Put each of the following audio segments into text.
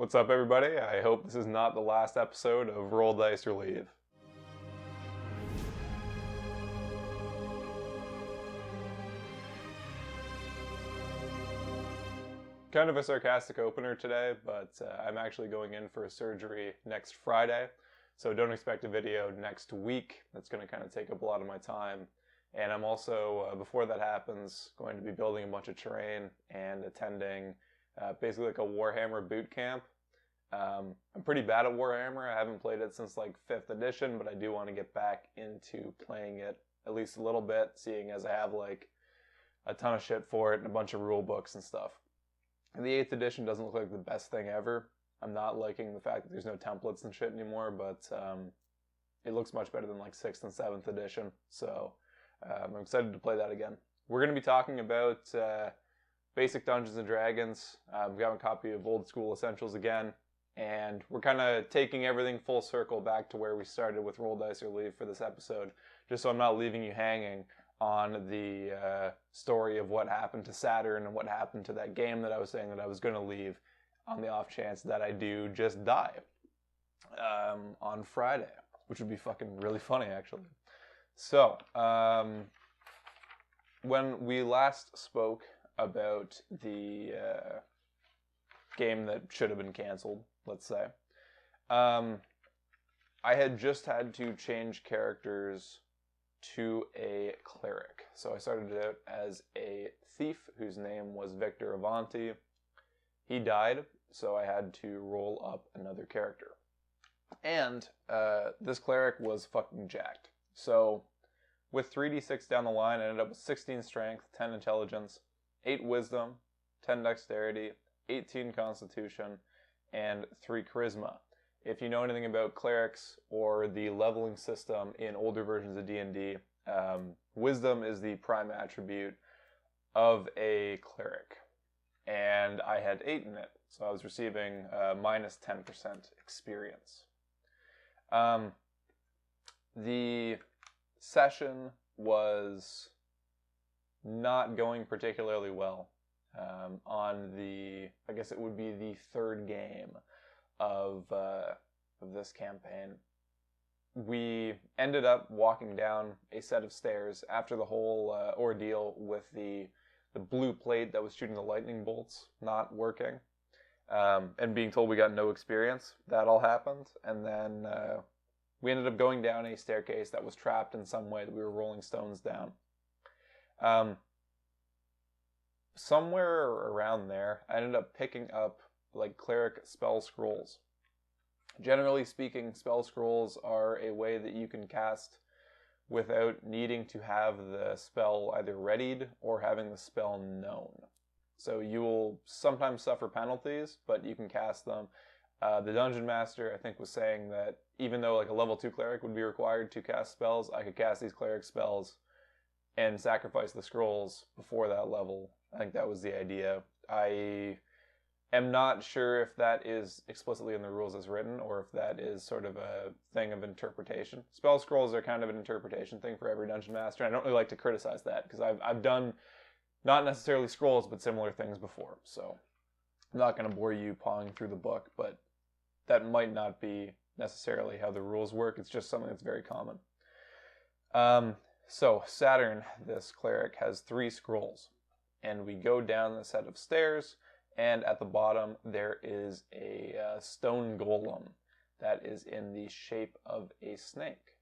What's up, everybody? I hope this is not the last episode of Roll Dice or Leave. Kind of a sarcastic opener today, but I'm actually going in for a surgery next Friday, so don't expect a video next week. That's going to kind of take up a lot of my time. And I'm also, before that happens, going to be building a bunch of terrain and attending basically like a Warhammer boot camp. I'm pretty bad at Warhammer. I haven't played it since like 5th edition, but I do want to get back into playing it at least a little bit, seeing as I have like a ton of shit for it and a bunch of rule books and stuff. And the 8th edition doesn't look like the best thing ever. I'm not liking the fact that there's no templates and shit anymore, but it looks much better than like 6th and 7th edition. So I'm excited to play that again. We're going to be talking about basic Dungeons & Dragons. We've got a copy of Old School Essentials again. And we're kind of taking everything full circle back to where we started with Roll Dice or Leave for this episode, just so I'm not leaving you hanging on the story of what happened to Saturn and what happened to that game that I was saying that I was going to leave on the off chance that I do just die on Friday, which would be fucking really funny, actually. So, when we last spoke about the game that should have been canceled, let's say, I had just had to change characters to a cleric. So I started out as a thief whose name was Victor Avanti. He died, so I had to roll up another character. And this cleric was fucking jacked. So with 3d6 down the line, I ended up with 16 strength, 10 intelligence, 8 wisdom, 10 dexterity, 18 constitution, and 3 charisma. If you know anything about clerics or the leveling system in older versions of D&D, wisdom is the prime attribute of a cleric. And I had 8 in it, so I was receiving minus 10% experience. The session was not going particularly well on the, I guess it would be the third game of this campaign. We ended up walking down a set of stairs after the whole ordeal with the blue plate that was shooting the lightning bolts not working, and being told we got no experience. That all happened, and then we ended up going down a staircase that was trapped in some way that we were rolling stones down. Somewhere around there, I ended up picking up like cleric spell scrolls. Generally speaking, spell scrolls are a way that you can cast without needing to have the spell either readied or having the spell known. So you will sometimes suffer penalties, but you can cast them. The Dungeon Master, I think, was saying that even though like a level 2 cleric would be required to cast spells, I could cast these cleric spells and sacrifice the scrolls before that level. I think that was the idea. I am not sure if that is explicitly in the rules as written or if that is sort of a thing of interpretation. Spell scrolls are kind of an interpretation thing for every Dungeon Master. I don't really like to criticize that because I've done not necessarily scrolls but similar things before. So I'm not going to bore you pawing through the book, but that might not be necessarily how the rules work. It's just something that's very common. So Saturn, this cleric, has 3 scrolls. And we go down the set of stairs, and at the bottom there is a stone golem that is in the shape of a snake.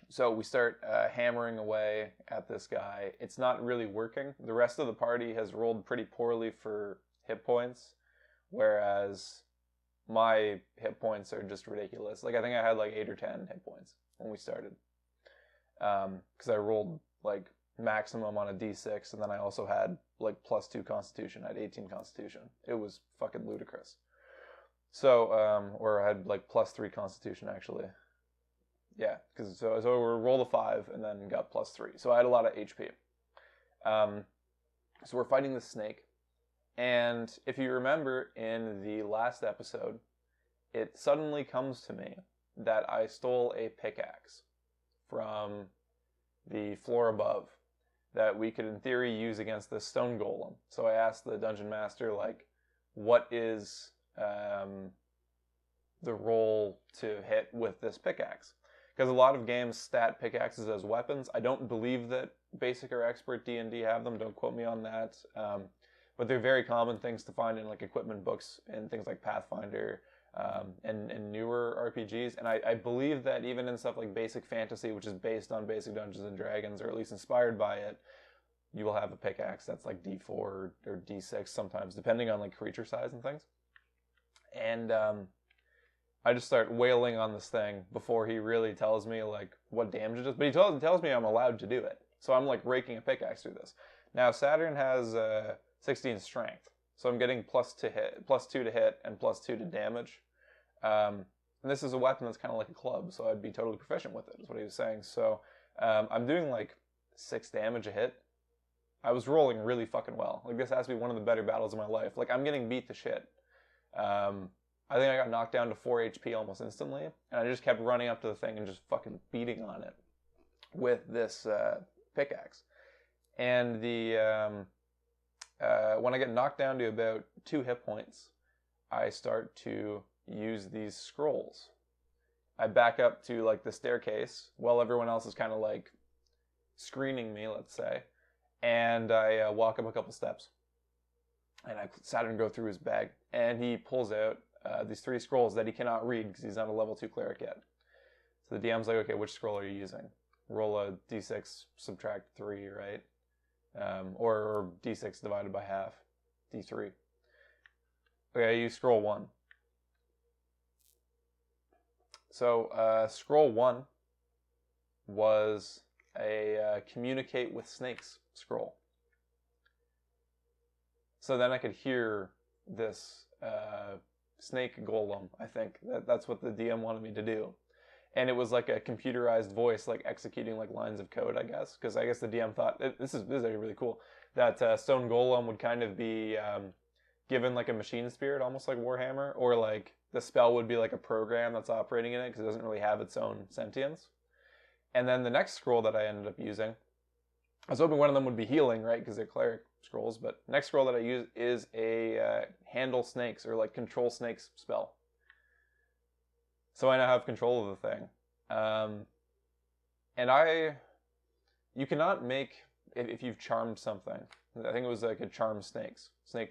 So we start hammering away at this guy. It's not really working. The rest of the party has rolled pretty poorly for hit points, whereas my hit points are just ridiculous. Like I think I had like 8 or 10 hit points when we started. Because I rolled like maximum on a d6, and then I also had like plus 2 constitution. I had 18 constitution. It was fucking ludicrous. So or I had like plus 3 constitution actually. Yeah, because so we rolled a 5 and then got plus 3. So I had a lot of HP. So we're fighting the snake, and if you remember in the last episode, it suddenly comes to me that I stole a pickaxe from the floor above that we could in theory use against this stone golem. So I asked the dungeon master, like, what is the roll to hit with this pickaxe. Because a lot of games stat pickaxes as weapons. I don't believe that Basic or Expert D&D have them. Don't quote me on that. But they're very common things to find in like equipment books and things like Pathfinder and newer RPGs. And I believe that even in stuff like Basic Fantasy, which is based on Basic Dungeons and Dragons, or at least inspired by it, you will have a pickaxe that's like D4 or D6 sometimes, depending on like creature size and things. And I just start wailing on this thing before he really tells me like what damage it is. But he tells me I'm allowed to do it. So I'm like raking a pickaxe through this. Now Saturn has 16 strength. So I'm getting +2 to hit, and +2 to damage. And this is a weapon that's kind of like a club, so I'd be totally proficient with it, is what he was saying. So I'm doing like 6 damage a hit. I was rolling really fucking well. Like, this has to be one of the better battles of my life. Like, I'm getting beat to shit. I think I got knocked down to 4 HP almost instantly, and I just kept running up to the thing and just fucking beating on it with this pickaxe. And when I get knocked down to about 2 hit points, I start to use these scrolls. I back up to like the staircase while everyone else is kind of like screening me, let's say, and I walk up a couple steps, and I Saturn go through his bag, and he pulls out these 3 scrolls that he cannot read because he's not a level 2 cleric yet. So the DM's like, okay, which scroll are you using? Roll a d6, subtract 3, right? Or d6 divided by half, d3. Okay, I use scroll 1. So scroll 1 was a communicate with snakes scroll. So then I could hear this snake golem, I think. That's what the DM wanted me to do. And it was like a computerized voice, like executing like lines of code, I guess. Because I guess the DM thought, this is actually really cool, that stone golem would kind of be given like a machine spirit, almost like Warhammer. Or like the spell would be like a program that's operating in it, because it doesn't really have its own sentience. And then the next scroll that I ended up using, I was hoping one of them would be healing, right? Because they're cleric scrolls. But next scroll that I use is a handle snakes, or like control snakes spell. So I now have control of the thing. And you cannot make, if you've charmed something, I think it was like a charm snake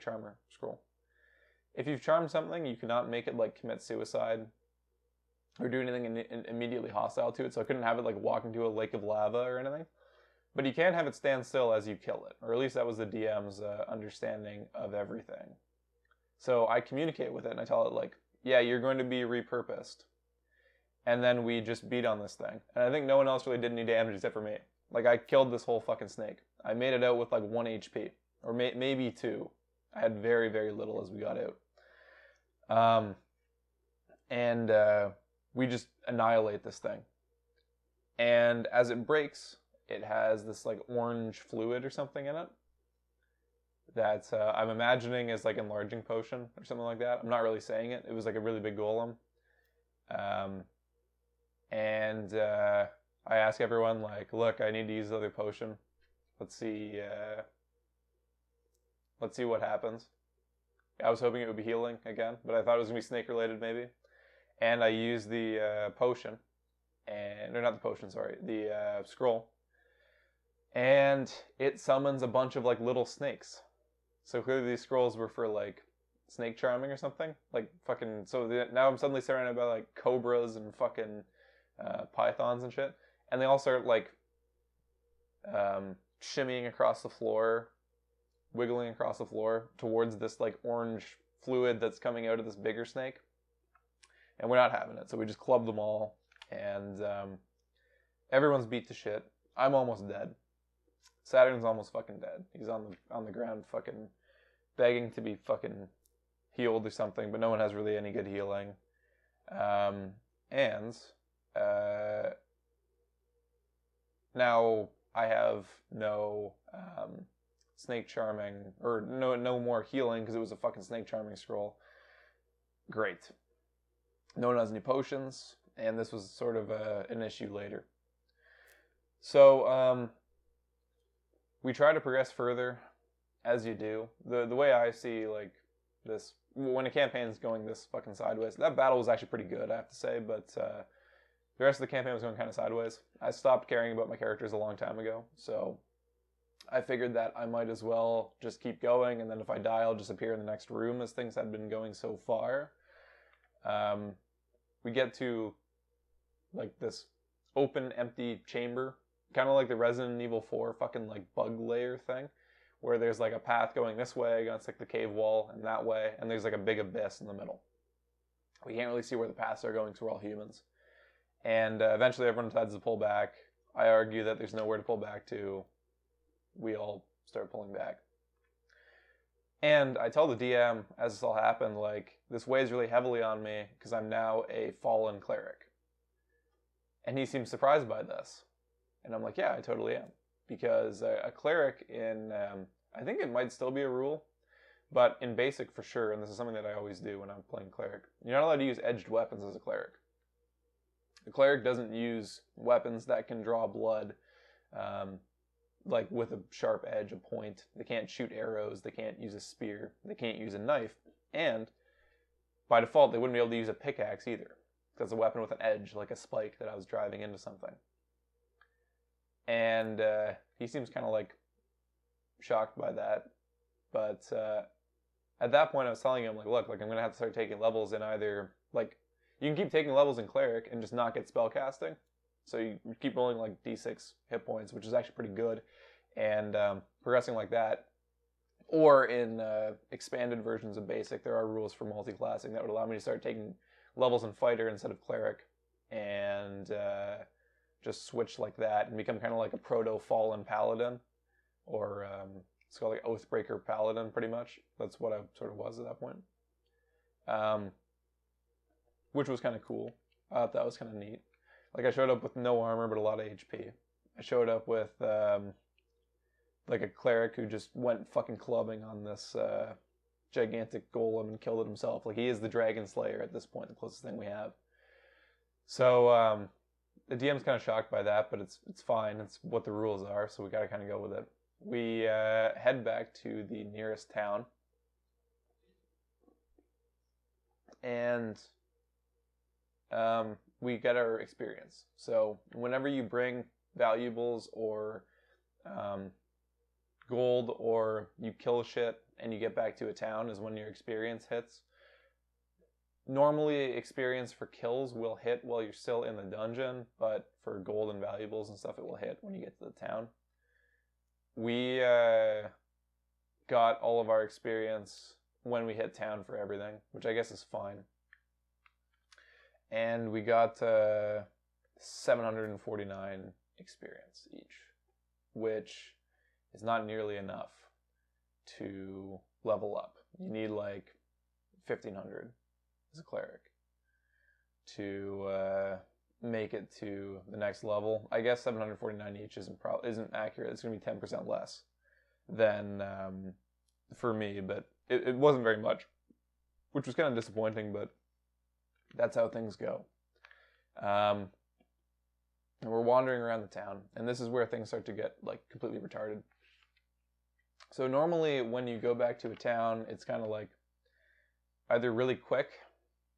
charmer scroll. If you've charmed something, you cannot make it like commit suicide or do anything immediately hostile to it. So I couldn't have it like walk into a lake of lava or anything. But you can have it stand still as you kill it. Or at least that was the DM's understanding of everything. So I communicate with it and I tell it like, yeah, you're going to be repurposed. And then we just beat on this thing. And I think no one else really did any damage except for me. Like, I killed this whole fucking snake. I made it out with like 1 HP. Or maybe 2. I had very, very little as we got out. And we just annihilate this thing. And as it breaks, it has this like orange fluid or something in it that I'm imagining is like enlarging potion or something like that. I'm not really saying it. It was like a really big golem. And I ask everyone like, look, I need to use the other potion. Let's see what happens. I was hoping it would be healing again, but I thought it was going to be snake related maybe. And I used the potion, or not the potion, sorry, the scroll. And it summons a bunch of like little snakes. So clearly these scrolls were for like snake charming or something. Like fucking, so now I'm suddenly surrounded by like cobras and fucking pythons and shit. And they all start like shimmying across the floor, wiggling across the floor towards this like orange fluid that's coming out of this bigger snake. And we're not having it, so we just club them all. And everyone's beat to shit. I'm almost dead. Saturn's almost fucking dead. He's on the ground fucking begging to be fucking healed or something, but no one has really any good healing. And now I have no snake charming, or no more healing because it was a fucking snake charming scroll. Great. No one has any potions, and this was sort of an issue later. So we try to progress further, as you do. The way I see like this when a campaign's going this fucking sideways. That battle was actually pretty good, I have to say, but the rest of the campaign was going kind of sideways. I stopped caring about my characters a long time ago, so I figured that I might as well just keep going, and then if I die, I'll just appear in the next room as things had been going so far. We get to like this open, empty chamber, kind of like the Resident Evil 4 fucking like bug layer thing, where there's like a path going this way against like the cave wall and that way, and there's like a big abyss in the middle. We can't really see where the paths are going, because we're all humans. And eventually everyone decides to pull back. I argue that there's nowhere to pull back to. We all start pulling back. And I tell the DM, as this all happened, like, this weighs really heavily on me because I'm now a fallen cleric. And he seems surprised by this. And I'm like, yeah, I totally am. Because a cleric in, I think it might still be a rule, but in basic for sure, and this is something that I always do when I'm playing cleric, you're not allowed to use edged weapons as a cleric. The cleric doesn't use weapons that can draw blood, like with a sharp edge, a point. They can't shoot arrows, they can't use a spear, they can't use a knife, and by default they wouldn't be able to use a pickaxe either. That's a weapon with an edge, like a spike that I was driving into something. And he seems kind of like shocked by that. But at that point I was telling him, like, look, like I'm going to have to start taking levels in either, like, you can keep taking levels in cleric and just not get spell casting. So you keep rolling like d6 hit points, which is actually pretty good, and progressing like that. Or in expanded versions of basic, there are rules for multi-classing that would allow me to start taking levels in fighter instead of cleric, and just switch like that and become kind of like a proto-fallen paladin, or it's called like Oathbreaker paladin, pretty much. That's what I sort of was at that point, which was kind of cool. I thought that was kind of neat. Like, I showed up with no armor but a lot of HP. I showed up with like a cleric who just went fucking clubbing on this gigantic golem and killed it himself. Like, he is the Dragon Slayer at this point, the closest thing we have. So the DM's kind of shocked by that, but it's fine. It's what the rules are, so we gotta kind of go with it. We head back to the nearest town, and we get our experience. So whenever you bring valuables or gold, or you kill shit and you get back to a town, is when your experience hits. Normally experience for kills will hit while you're still in the dungeon, but for gold and valuables and stuff, it will hit when you get to the town. We got all of our experience when we hit town for everything, which I guess is fine. And we got 749 experience each, which is not nearly enough to level up. You need like 1,500 as a cleric to make it to the next level. I guess 749 each isn't accurate. It's going to be 10% less than for me, but it wasn't very much, which was kind of disappointing, but that's how things go. And we're wandering around the town, and this is where things start to get like completely retarded. So normally when you go back to a town, it's kind of like either really quick,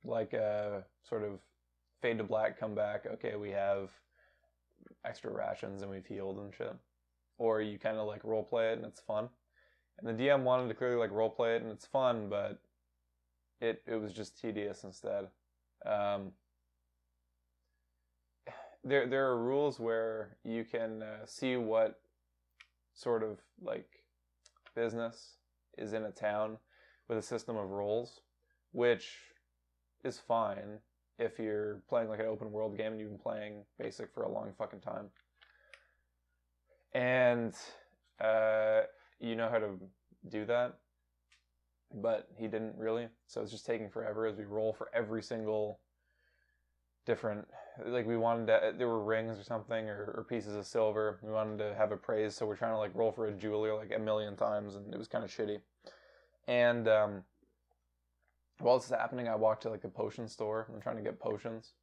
like a sort of fade to black, come back, okay, we have extra rations and we've healed and shit. Or you kind of like roleplay it and it's fun. And the DM wanted to clearly like roleplay it and it's fun, but it was just tedious instead. There are rules where you can see what sort of like business is in a town with a system of roles, which is fine if you're playing like an open world game and you've been playing basic for a long fucking time. And you know how to do that, but he didn't really, so it's just taking forever as we roll for every single different, like we wanted to, there were rings or something, or pieces of silver, we wanted to have appraised, so we're trying to like roll for a jeweler like a million times, and it was kind of shitty. And while this is happening, I walked to like the potion store, I'm trying to get potions,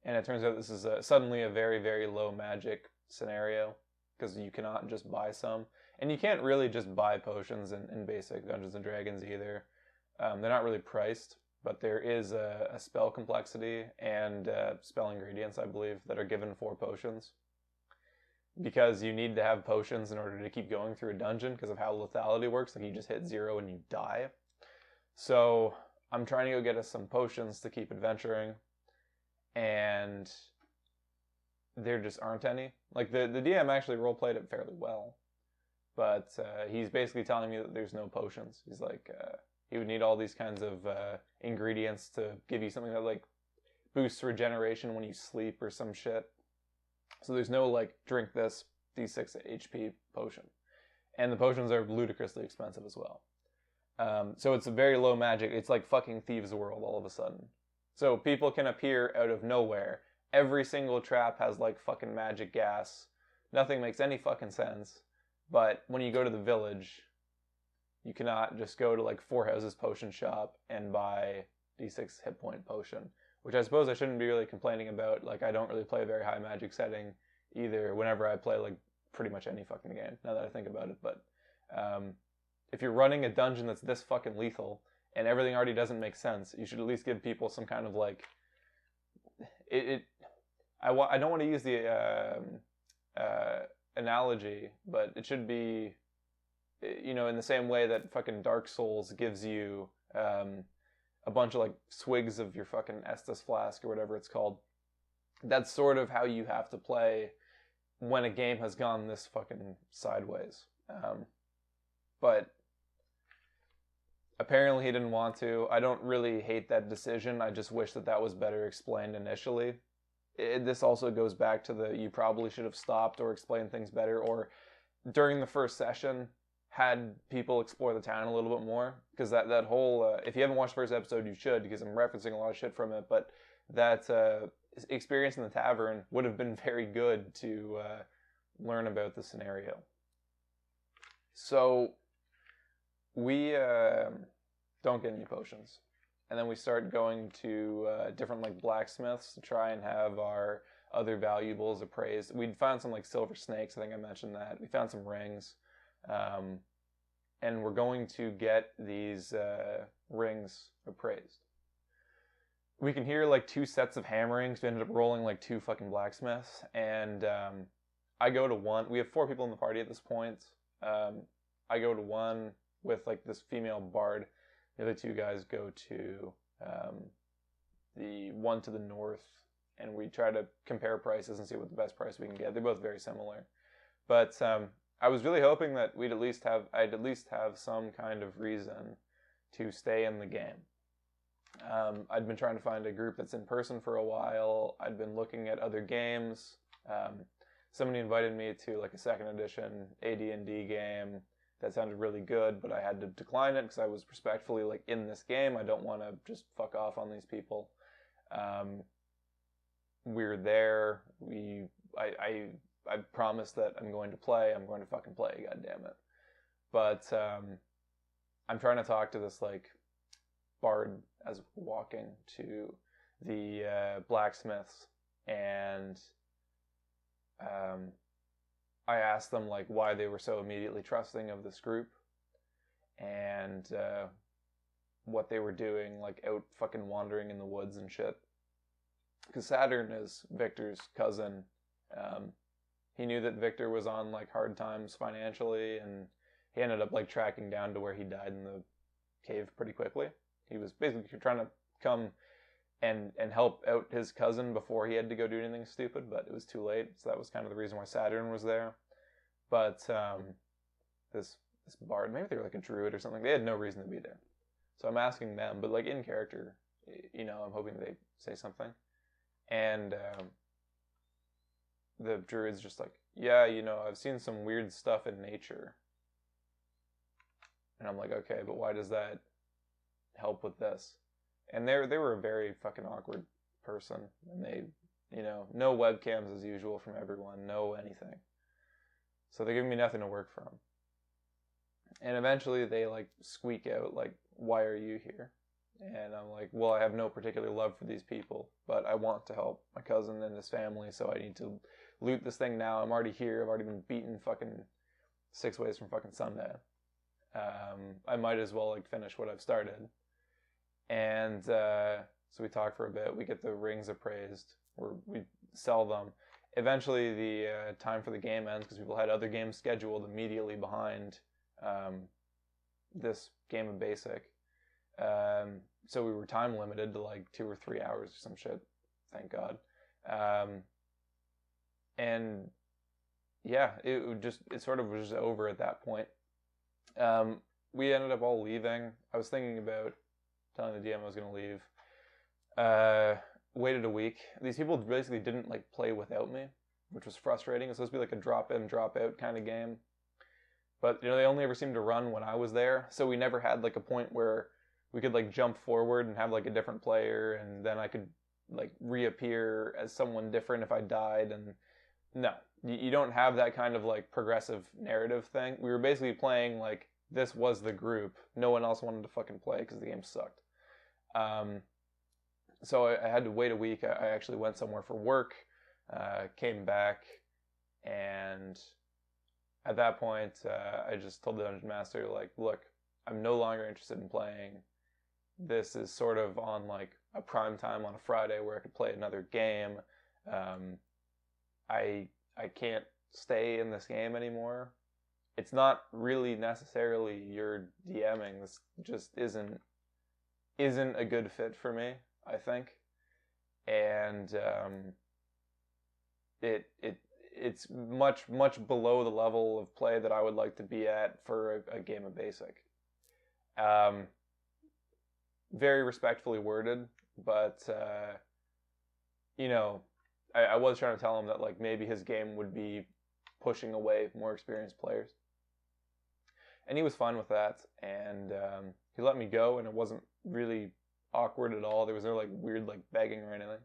and it turns out this is suddenly a very, very low magic scenario, because you cannot just buy some. And you can't really just buy potions in basic Dungeons & Dragons either. They're not really priced, but there is a spell complexity and spell ingredients, I believe, that are given for potions. Because you need to have potions in order to keep going through a dungeon because of how lethality works. Like, you just hit 0 and you die. So I'm trying to go get us some potions to keep adventuring, and there just aren't any. Like, the DM actually roleplayed it fairly well, but he's basically telling me that there's no potions. He's like, he would need all these kinds of ingredients to give you something that, like, boosts regeneration when you sleep or some shit. So there's no, like, drink this D6 HP potion. And the potions are ludicrously expensive as well. So it's a very low magic. It's like fucking Thieves' World all of a sudden. So people can appear out of nowhere. Every single trap has, like, fucking magic gas. Nothing makes any fucking sense. But when you go to the village, you cannot just go to, like, Four Houses Potion Shop and buy D6 hit point potion. Which I suppose I shouldn't be really complaining about. Like, I don't really play a very high magic setting either whenever I play, like, pretty much any fucking game, now that I think about it. But if you're running a dungeon that's this fucking lethal and everything already doesn't make sense, you should at least give people some kind of, like... I don't want to use the analogy, but it should be, you know, in the same way that fucking Dark Souls gives you... a bunch of, like, swigs of your fucking Estus flask or whatever it's called. That's sort of how you have to play when a game has gone this fucking sideways. But apparently he didn't want to. I don't really hate that decision. I just wish that was better explained initially. This also goes back to you probably should have stopped or explained things better, or during the first session had people explore the town a little bit more, because that whole if you haven't watched the first episode, you should, because I'm referencing a lot of shit from it, but that experience in the tavern would have been very good to learn about the scenario. So we don't get any potions, and then we start going to different, like, blacksmiths to try and have our other valuables appraised. We'd found some, like, silver snakes, I think I mentioned that. We found some rings. And we're going to get these rings appraised. We can hear, like, 2 sets of hammerings. We ended up rolling, like, 2 fucking blacksmiths. And I go to one. We have 4 people in the party at this point. I go to one with, like, this female bard. The other 2 guys go to the one to the north. And we try to compare prices and see what the best price we can get. They're both very similar. But... I was really hoping that I'd at least have some kind of reason to stay in the game. I'd been trying to find a group that's in person for a while. I'd been looking at other games. Somebody invited me to, like, a 2nd edition AD&D game that sounded really good, but I had to decline it because I was respectfully, like, in this game. I don't want to just fuck off on these people. We're there. I promised that I'm going to play. I'm going to fucking play, goddammit. But I'm trying to talk to this, like, bard as we're walking to the blacksmiths, and I asked them, like, why they were so immediately trusting of this group, and what they were doing, like, out fucking wandering in the woods and shit. Because Saturn is Victor's cousin. He knew that Victor was on, like, hard times financially, and he ended up, like, tracking down to where he died in the cave pretty quickly. He was basically trying to come and help out his cousin before he had to go do anything stupid, but it was too late. So that was kind of the reason why Saturn was there. But this bard, maybe they were like a druid or something. They had no reason to be there. So I'm asking them, but, like, in character, you know, I'm hoping they say something. And the druid's just like, yeah, you know, I've seen some weird stuff in nature. And I'm like, okay, but why does that help with this? And they were a very fucking awkward person. And they, you know, no webcams as usual from everyone, no anything. So they're giving me nothing to work from. And eventually they, like, squeak out, like, why are you here? And I'm like, well, I have no particular love for these people, but I want to help my cousin and his family, so I need to loot this thing now. I'm already here. I've already been beaten fucking 6 ways from fucking Sunday. I might as well, like, finish what I've started. And so we talk for a bit. We get the rings appraised, or we sell them. Eventually, the time for the game ends because people had other games scheduled immediately behind this game of Basic. So we were time limited to like 2 or 3 hours or some shit. Thank God. And yeah, it sort of was just over at that point. We ended up all leaving. I was thinking about telling the DM I was going to leave. Waited a week. These people basically didn't like play without me, which was frustrating. It's supposed to be like a drop in, drop out kind of game. But they only ever seemed to run when I was there, so we never had like a point where we could like jump forward and have like a different player, and then I could like reappear as someone different if I died. And no, you don't have that kind of like progressive narrative thing. We were basically playing like this was the group. No one else wanted to fucking play because the game sucked. So I had to wait a week. I actually went somewhere for work, came back, and at that point, I just told the Dungeon Master, like, look, I'm no longer interested in playing. This is sort of on like a prime time on a Friday where I could play another game. I can't stay in this game anymore. It's not really necessarily your DMing. This just isn't a good fit for me, I think. And it's much below the level of play that I would like to be at for a game of Basic. Very respectfully worded, but I was trying to tell him that like maybe his game would be pushing away more experienced players, and he was fine with that. And he let me go, and it wasn't really awkward at all. There was no like weird like begging or anything.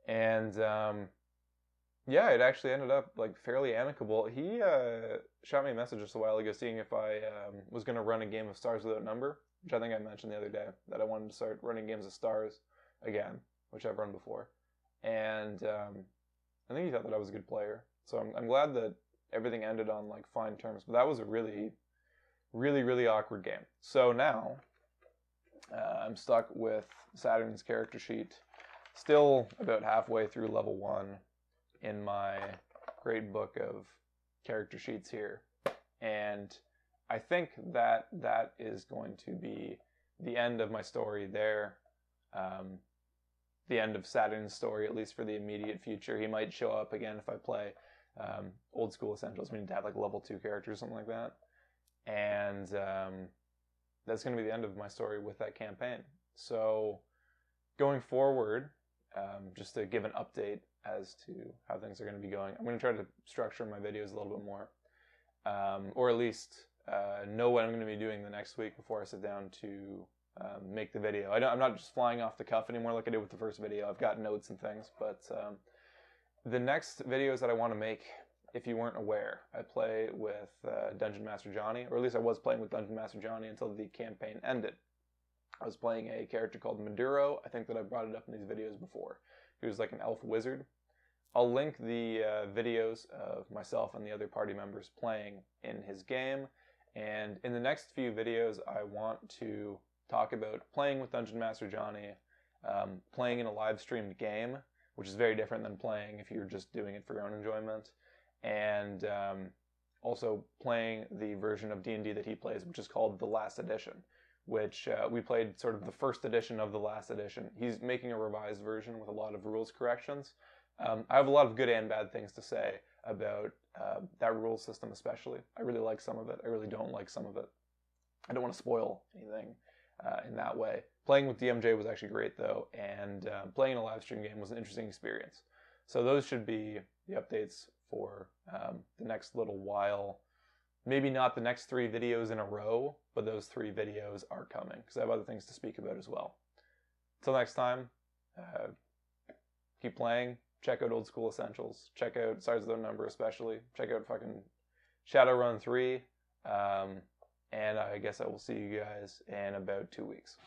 And yeah, it actually ended up like fairly amicable. He shot me a message just a while ago seeing if I was going to run a game of Stars Without Number, which I think I mentioned the other day, that I wanted to start running games of Stars again, which I've run before. And I think he thought that I was a good player. So I'm glad that everything ended on like fine terms. But that was a really, really, really awkward game. So now I'm stuck with Saturn's character sheet, still about halfway through level 1 in my great book of character sheets here. And I think that is going to be the end of my story there. The end of Saturn's story, at least for the immediate future. He might show up again if I play Old School Essentials. We need to have like level 2 characters, something like that. And that's going to be the end of my story with that campaign. So going forward, just to give an update as to how things are going to be going, I'm going to try to structure my videos a little bit more, or at least know what I'm going to be doing the next week before I sit down to make the video. I'm not just flying off the cuff anymore like I did with the first video. I've got notes and things, but the next videos that I want to make, if you weren't aware, I play with Dungeon Master Johnny, or at least I was playing with Dungeon Master Johnny until the campaign ended. I was playing a character called Maduro. I think that I brought it up in these videos before. He was like an elf wizard. I'll link the videos of myself and the other party members playing in his game. And in the next few videos, I want to talk about playing with Dungeon Master Johnny, playing in a live streamed game, which is very different than playing if you're just doing it for your own enjoyment, and also playing the version of D&D that he plays, which is called The Last Edition, which we played sort of the first edition of The Last Edition. He's making a revised version with a lot of rules corrections. I have a lot of good and bad things to say about that rule system especially. I really like some of it. I really don't like some of it. I don't want to spoil anything in that way. Playing with DMJ was actually great though, and playing in a live stream game was an interesting experience. So those should be the updates for the next little while. Maybe not the next 3 videos in a row, but those 3 videos are coming because I have other things to speak about as well. Until next time, keep playing. Check out Old School Essentials. Check out Stars Without Number especially. Check out fucking Shadowrun 3. And I guess I will see you guys in about 2 weeks.